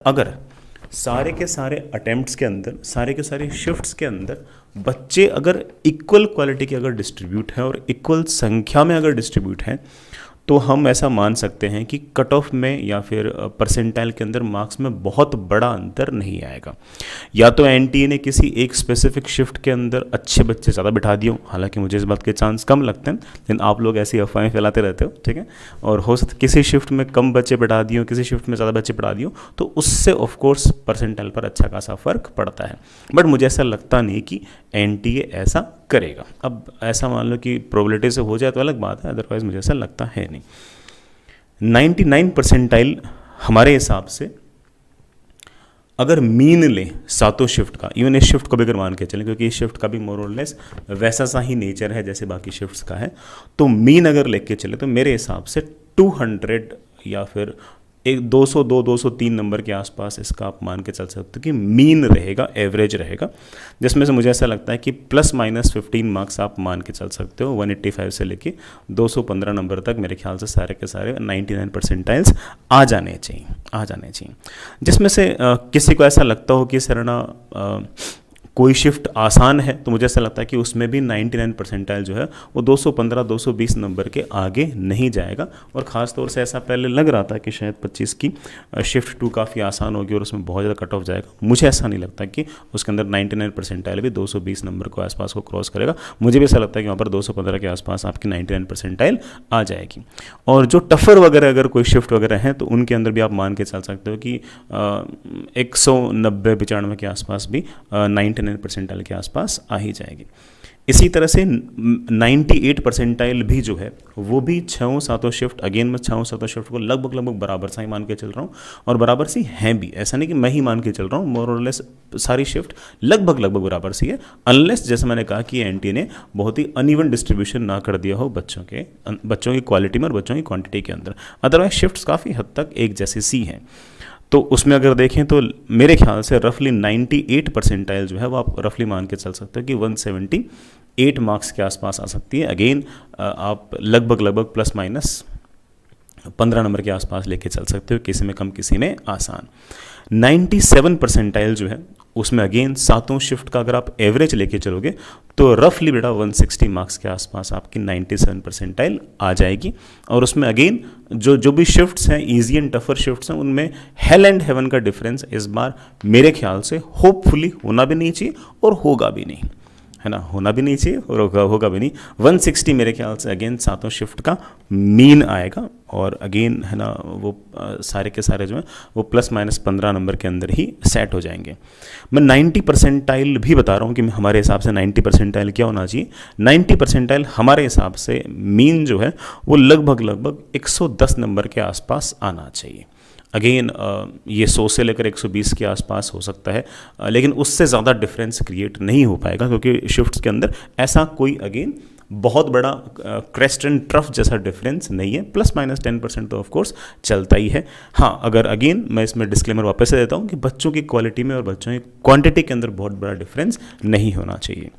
अगर सारे के सारे अटेम्प्ट्स के अंदर, सारे के सारे शिफ्ट्स के अंदर बच्चे अगर इक्वल क्वालिटी के अगर डिस्ट्रीब्यूट हैं और इक्वल संख्या में अगर डिस्ट्रीब्यूट हैं, तो हम ऐसा मान सकते हैं कि कट ऑफ में या फिर परसेंटाइल के अंदर मार्क्स में बहुत बड़ा अंतर नहीं आएगा। या तो एनटीए ने किसी एक स्पेसिफिक शिफ्ट के अंदर अच्छे बच्चे ज़्यादा बिठा दिए, हालांकि मुझे इस बात के चांस कम लगते हैं, लेकिन आप लोग ऐसी अफवाहें फैलाते रहते हो, ठीक है। और हो सकता किसी शिफ्ट में कम बच्चे बिठा दिए, किसी शिफ्ट में ज़्यादा बच्चे बिठा दिए, तो उससे ऑफकोर्स परसेंटाइल पर अच्छा खासा फर्क पड़ता है। बट मुझे ऐसा लगता नहीं कि एनटीए ऐसा करेगा। अब ऐसा मान लो कि प्रोबेबिलिटी से हो जाए तो अलग बात है, अदरवाइज मुझे ऐसा लगता है नहीं। 99 परसेंटाइल हमारे हिसाब से अगर मीन ले सातों शिफ्ट का, इवन इस शिफ्ट को भी अगर मान के चलें, क्योंकि इस शिफ्ट का भी मोर और लेस वैसा सा ही नेचर है जैसे बाकी शिफ्ट्स का है, तो मीन अगर लेके चले तो मेरे हिसाब से 200 या फिर एक 202 203 नंबर के आसपास इसका आप मान के चल सकते हो कि मीन रहेगा, एवरेज रहेगा, जिसमें से मुझे ऐसा लगता है कि प्लस माइनस 15 मार्क्स आप मान के चल सकते हो। 185 से लेके 215 नंबर तक मेरे ख्याल से सारे के सारे 99 परसेंटाइल्स आ जाने चाहिए। जिसमें से किसी को ऐसा लगता हो कि सर ना कोई शिफ्ट आसान है, तो मुझे ऐसा लगता है कि उसमें भी 99 परसेंटाइल जो है वो 215 220 नंबर के आगे नहीं जाएगा। और ख़ास तौर से ऐसा पहले लग रहा था कि शायद 25 की शिफ्ट 2 काफ़ी आसान होगी और उसमें बहुत ज़्यादा कट ऑफ जाएगा। मुझे ऐसा नहीं लगता कि उसके अंदर 99 परसेंटाइल भी 220 नंबर को आसपास को क्रॉस करेगा। मुझे भी ऐसा लगता है कि वहाँ पर 215 के आसपास आपकी 99 परसेंटाइल आ जाएगी। और जो टफ़र वगैरह अगर कोई शिफ्ट वगैरह हैं, तो उनके अंदर भी आप मान के चल सकते हो कि 190 95 के आसपास भी 99 परसेंटाइल के आसपास आ ही जाएगी। इसी तरह से 98 परसेंटाइल भी जो है वो भी 6-7 शिफ्ट, अगेन मैं 6-7 शिफ्ट को लगभग बराबर सा ही मान के चल रहा हूँ, और बराबर सी हैं भी, ऐसा नहीं कि मैं ही मान के चल रहा हूँ, मोर और लेस सारी शिफ्ट लगभग बराबर सी है, अनलेस जैसे मैंने कहा कि एनटीए ने बहुत ही अनइवन डिस्ट्रीब्यूशन ना कर दिया हो बच्चों की क्वालिटी में और बच्चों की क्वांटिटी के अंदर। अदरवाइज शिफ्ट्स काफ़ी हद तक एक जैसी सी हैं। तो उसमें अगर देखें तो मेरे ख्याल से रफली 98 परसेंटाइल जो है वो आप रफली मान के चल सकते हो कि 178 मार्क्स के आसपास आ सकती है। अगेन आप लगभग प्लस माइनस 15 नंबर के आसपास लेके चल सकते हो, किसी में कम किसी में आसान। 97 परसेंटाइल जो है उसमें अगेन सातों शिफ्ट का अगर आप एवरेज लेके चलोगे तो रफली बेटा 160 मार्क्स के आसपास आपकी 97 परसेंटाइल आ जाएगी। और उसमें अगेन जो भी शिफ्ट्स हैं, ईजी एंड टफर शिफ्ट्स हैं, उनमें हेल एंड हेवन का डिफरेंस इस बार मेरे ख्याल से होपफुली होना भी नहीं चाहिए और होगा भी नहीं, है ना, होना भी नहीं चाहिए और होगा भी नहीं। 160 मेरे ख्याल से अगेन सातों शिफ्ट का मीन आएगा, और अगेन है ना वो सारे के सारे जो हैं वो प्लस माइनस 15 नंबर के अंदर ही सेट हो जाएंगे। मैं 90 परसेंटाइल भी बता रहा हूँ कि हमारे हिसाब से 90 परसेंटाइल क्या होना चाहिए। 90 परसेंटाइल हमारे हिसाब से मीन जो है वो लगभग 110 नंबर के आसपास आना चाहिए। अगेन ये 100 से लेकर 120 के आसपास हो सकता है, लेकिन उससे ज़्यादा डिफरेंस क्रिएट नहीं हो पाएगा, क्योंकि शिफ्ट्स के अंदर ऐसा कोई अगेन बहुत बड़ा क्रेस्ट एंड ट्रफ जैसा डिफरेंस नहीं है। प्लस माइनस 10% तो ऑफकोर्स चलता ही है। हाँ, अगर अगेन मैं इसमें डिस्क्लेमर वापस से देता हूँ कि बच्चों की क्वालिटी में और बच्चों की क्वांटिटी के अंदर बहुत बड़ा डिफरेंस नहीं होना चाहिए।